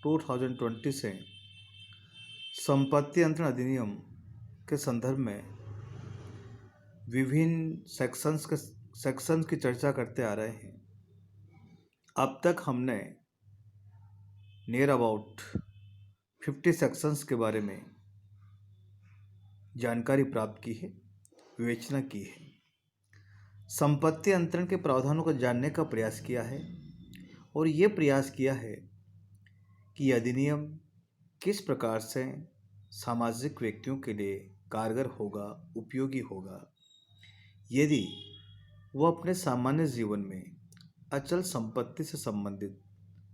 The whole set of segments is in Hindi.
2020 से संपत्ति अंतरण अधिनियम के संदर्भ में विभिन्न सेक्शंस की चर्चा करते आ रहे हैं। अब तक हमने नियर अबाउट 50 सेक्शंस के बारे में जानकारी प्राप्त की है, विवेचना की है, संपत्ति अंतरण के प्रावधानों को जानने का प्रयास किया है और ये प्रयास किया है कि यह अधिनियम किस प्रकार से सामाजिक व्यक्तियों के लिए कारगर होगा, उपयोगी होगा, यदि वो अपने सामान्य जीवन में अचल संपत्ति से संबंधित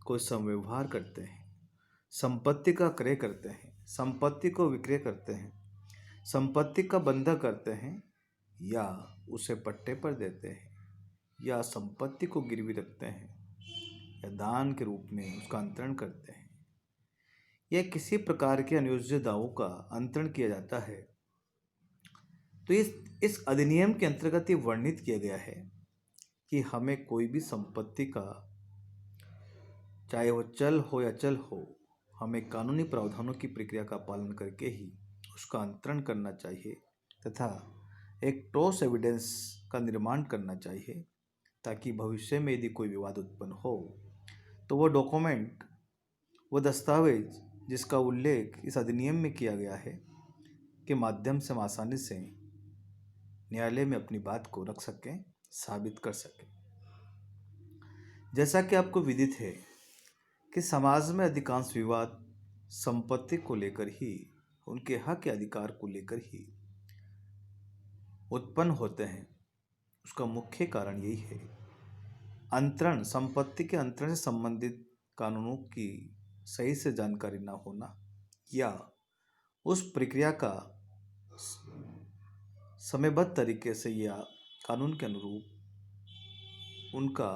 कोई संव्यवहार करते हैं, संपत्ति का क्रय करते हैं, संपत्ति को विक्रय करते हैं, संपत्ति का बंधक करते हैं या उसे पट्टे पर देते हैं या संपत्ति को गिरवी रखते हैं या दान के रूप में उसका अंतरण करते हैं या किसी प्रकार के अनुयोज्य दावों का अंतरण किया जाता है, तो इस अधिनियम के अंतर्गत ये वर्णित किया गया है कि हमें कोई भी संपत्ति का, चाहे वो चल हो या अचल हो, हमें कानूनी प्रावधानों की प्रक्रिया का पालन करके ही उसका अंतरण करना चाहिए तथा एक ठोस एविडेंस का निर्माण करना चाहिए ताकि भविष्य में यदि कोई विवाद उत्पन्न हो तो वो डॉक्यूमेंट, वो दस्तावेज जिसका उल्लेख इस अधिनियम में किया गया है के माध्यम से हम आसानी से न्यायालय में अपनी बात को रख सकें, साबित कर सकें। जैसा कि आपको विदित है कि समाज में अधिकांश विवाद संपत्ति को लेकर ही, उनके हक या अधिकार को लेकर ही उत्पन्न होते हैं। उसका मुख्य कारण यही है अंतरण, संपत्ति के अंतरण से संबंधित कानूनों की सही से जानकारी ना होना या उस प्रक्रिया का समयबद्ध तरीके से या कानून के अनुरूप उनका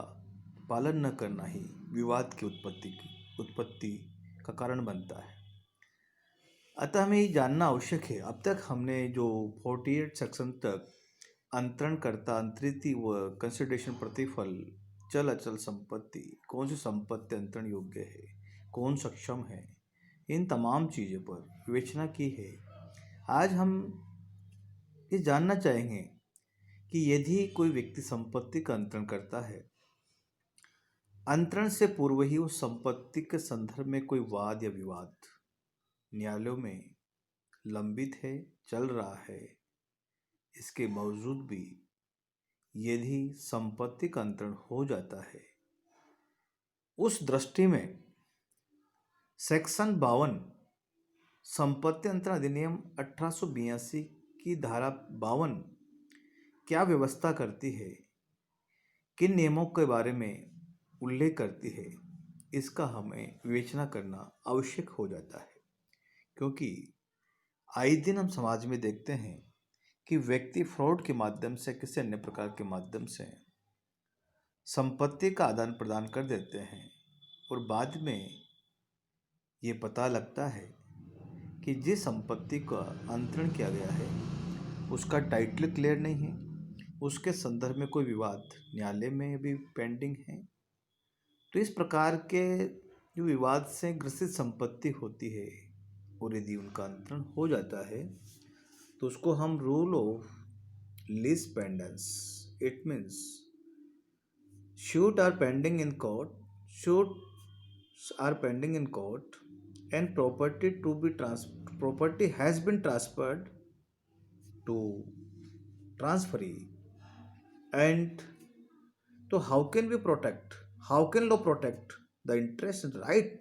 पालन न करना ही विवाद की उत्पत्ति का कारण बनता है। अतः हमें ये जानना आवश्यक है, अब तक हमने जो 48 सेक्शन तक अंतरणकर्ता, अंतरित व कंसिडरेशन, प्रतिफल, चल अचल संपत्ति, कौन सी संपत्ति अंतरण योग्य है, कौन सक्षम है, इन तमाम चीज़ों पर विवेचना की है। आज हम ये जानना चाहेंगे कि यदि कोई व्यक्ति संपत्ति का अंतरण करता है, अंतरण से पूर्व ही उस संपत्ति के संदर्भ में कोई वाद या विवाद न्यायालयों में लंबित है, चल रहा है, इसके बावजूद भी यदि संपत्ति का अंतरण हो जाता है, उस दृष्टि में सेक्शन 52 संपत्ति अंतरण अधिनियम 1882 की धारा 52 क्या व्यवस्था करती है, किन नियमों के बारे में उल्लेख करती है, इसका हमें विवेचना करना आवश्यक हो जाता है। क्योंकि आए दिन हम समाज में देखते हैं कि व्यक्ति फ्रॉड के माध्यम से, किसी अन्य प्रकार के माध्यम से संपत्ति का आदान प्रदान कर देते हैं और बाद में ये पता लगता है कि जिस संपत्ति का अंतरण किया गया है उसका टाइटल क्लियर नहीं है, उसके संदर्भ में कोई विवाद न्यायालय में भी पेंडिंग है। तो इस प्रकार के जो विवाद से ग्रसित संपत्ति होती है और यदि उनका अंतरण हो जाता है तो उसको हम rule of lease pendens, it means suits are pending in court, suits are pending in court and property has been transferred to transferee, and so how can law protect the interest and right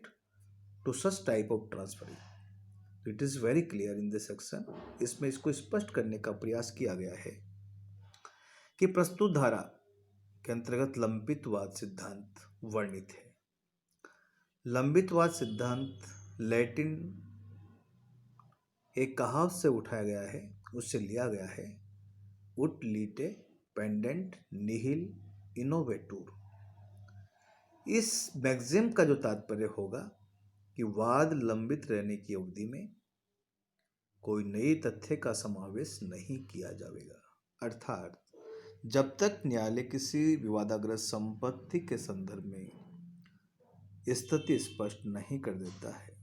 to such type of transferee? It is very clear in this section. इसमें इसको स्पष्ट करने का प्रयास किया गया है कि प्रस्तुत धारा के अंतर्गत लंबितवाद सिद्धांत वर्णित है। लंबितवाद सिद्धांत लैटिन एक कहावत से उठाया गया है, उससे लिया गया है, उट लीटे पेंडेंट निहिल इनोवेटूर। इस मैक्सिम का जो तात्पर्य होगा कि वाद लंबित रहने की अवधि में कोई नई तथ्य का समावेश नहीं किया जाएगा। अर्थात जब तक न्यायालय किसी विवादाग्रस्त संपत्ति के संदर्भ में स्थिति स्पष्ट नहीं कर देता है,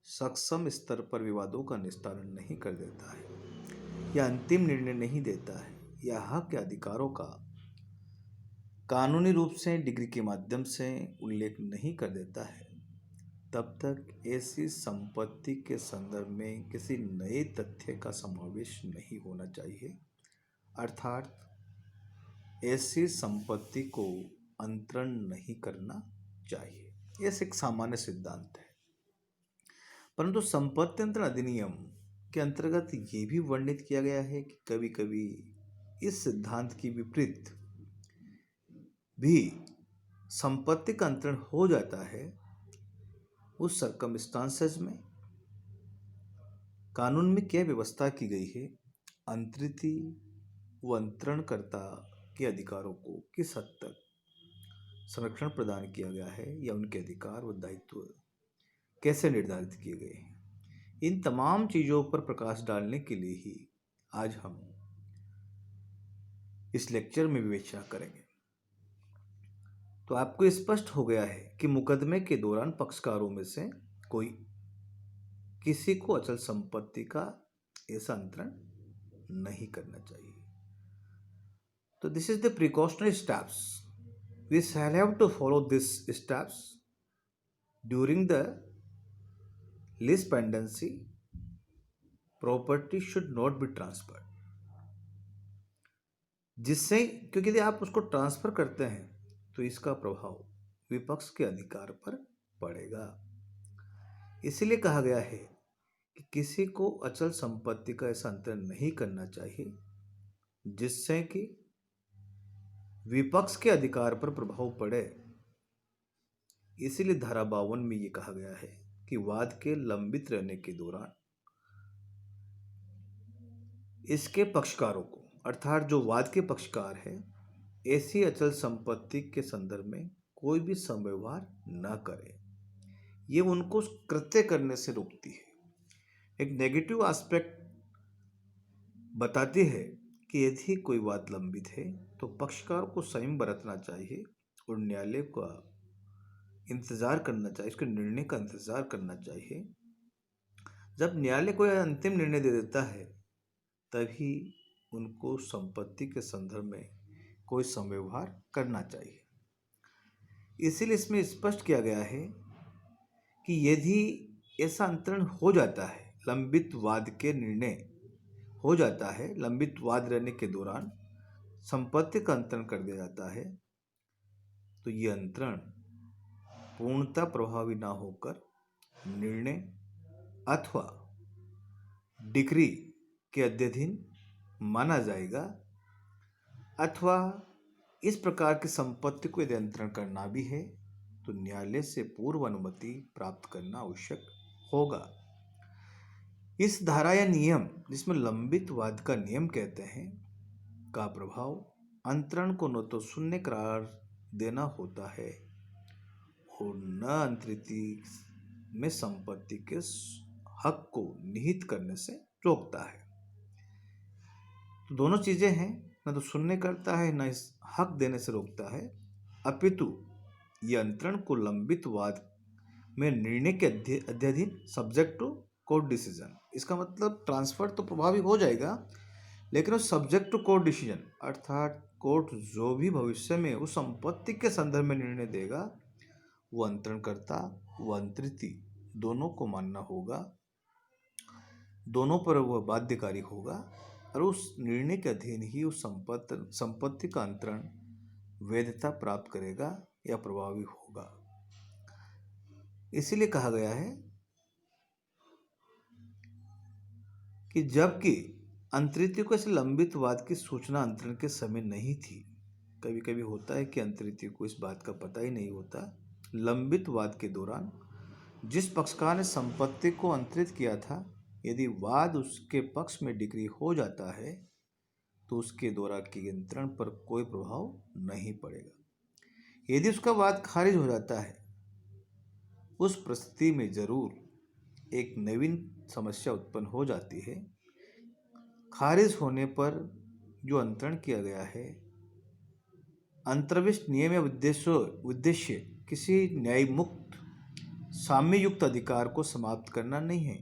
सक्षम स्तर पर विवादों का निस्तारण नहीं कर देता है, या अंतिम निर्णय नहीं देता है, या हक या अधिकारों का कानूनी रूप से डिग्री के माध्यम से उल्लेख नहीं कर देता है, तब तक ऐसी संपत्ति के संदर्भ में किसी नए तथ्य का समावेश नहीं होना चाहिए, अर्थात ऐसी संपत्ति को अंतरण नहीं करना चाहिए। यह एक सामान्य सिद्धांत है। परंतु संपत्ति अंतरण अधिनियम के अंतर्गत ये भी वर्णित किया गया है कि कभी कभी इस सिद्धांत की विपरीत भी संपत्ति का अंतरण हो जाता है। उस सर्कमस्टांसेस में कानून में क्या व्यवस्था की गई है, अंतरिति व अंतरणकर्ता के अधिकारों को किस हद तक संरक्षण प्रदान किया गया है, या उनके अधिकार व दायित्व कैसे निर्धारित किए गए हैं, इन तमाम चीज़ों पर प्रकाश डालने के लिए ही आज हम इस लेक्चर में विवेचना करेंगे। तो आपको स्पष्ट हो गया है कि मुकदमे के दौरान पक्षकारों में से कोई किसी को अचल संपत्ति का ऐसा अंतरण नहीं करना चाहिए। तो this is the precautionary steps, we shall have to follow this steps during the lease pendency. Property should not be transferred, जिससे, क्योंकि यदि आप उसको ट्रांसफर करते हैं तो इसका प्रभाव विपक्ष के अधिकार पर पड़ेगा। इसीलिए कहा गया है कि किसी को अचल संपत्ति का ऐसा अंतरण नहीं करना चाहिए जिससे कि विपक्ष के अधिकार पर प्रभाव पड़े। इसीलिए धारा 52 में ये कहा गया है कि वाद के लंबित रहने के दौरान इसके पक्षकारों को, अर्थात जो वाद के पक्षकार है, ऐसी अचल संपत्ति के संदर्भ में कोई भी समव्यवहार न करे। ये उनको कृत्य करने से रोकती है। एक नेगेटिव एस्पेक्ट बताती है कि यदि कोई वाद लंबित है तो पक्षकार को संयम बरतना चाहिए और न्यायालय का इंतजार करना चाहिए, उसके निर्णय का इंतजार करना चाहिए। जब न्यायालय कोई अंतिम निर्णय दे देता है तभी उनको संपत्ति के संदर्भ में कोई समव्यवहार करना चाहिए। इसीलिए इसमें स्पष्ट किया गया है कि यदि ऐसा अंतरण हो जाता है, लंबित वाद के निर्णय हो जाता है, लंबित वाद रहने के दौरान संपत्ति का अंतरण कर दिया जाता है, तो ये अंतरण पूर्णतः प्रभावी ना होकर निर्णय अथवा डिक्री के अध्ययन माना जाएगा, अथवा इस प्रकार की संपत्ति को यदि अंतरण करना भी है तो न्यायालय से पूर्व अनुमति प्राप्त करना आवश्यक होगा। इस धारा या नियम, जिसमें लंबित वाद का नियम कहते हैं, का प्रभाव अंतरण को न तो शून्य करार देना होता है और न अंतरिति में संपत्ति के हक को निहित करने से रोकता है। तो दोनों चीजें हैं, न तो शून्य करता है, न इस हक देने से रोकता है, अपितु यह अंतरण को लंबित वाद में निर्णय के अध्ययन सब्जेक्ट टू कोर्ट डिसीजन। इसका मतलब ट्रांसफर तो प्रभावी हो जाएगा, लेकिन वो सब्जेक्ट टू कोर्ट डिसीजन, अर्थात कोर्ट जो भी भविष्य में उस संपत्ति के संदर्भ में निर्णय देगा वो अंतरणकर्ता व अंतरिति दोनों को मानना होगा, दोनों पर वह बाध्यकारी होगा और उस निर्णय के अधीन ही उस संपत्ति का अंतरण वैधता प्राप्त करेगा या प्रभावी होगा। इसीलिए कहा गया है कि जबकि अंतरिति को ऐसे लंबित वाद की सूचना अंतरण के समय नहीं थी, कभी कभी होता है कि अंतरिति को इस बात का पता ही नहीं होता, लंबित वाद के दौरान जिस पक्षकार ने संपत्ति को अंतरित किया था, यदि वाद उसके पक्ष में डिक्री हो जाता है तो उसके द्वारा किए अंतरण पर कोई प्रभाव नहीं पड़ेगा। यदि उसका वाद खारिज हो जाता है, उस परिस्थिति में जरूर एक नवीन समस्या उत्पन्न हो जाती है। खारिज होने पर जो अंतरण किया गया है, अंतर्विष्ट नियम या उद्देश्य किसी न्याय मुक्त साम्य युक्त अधिकार को समाप्त करना नहीं है,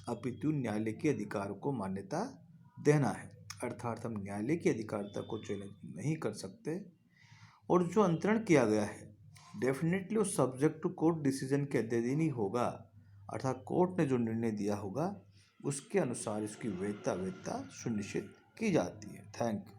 अपितु न्यायालय के अधिकार को मान्यता देना है। अर्थात हम न्यायालय की अधिकारिता को चैलेंज नहीं कर सकते, और जो अंतरण किया गया है डेफिनेटली वो सब्जेक्ट टू कोर्ट डिसीजन के अधीन ही होगा, अर्थात कोर्ट ने जो निर्णय दिया होगा उसके अनुसार इसकी वैधता सुनिश्चित की जाती है। Thank you.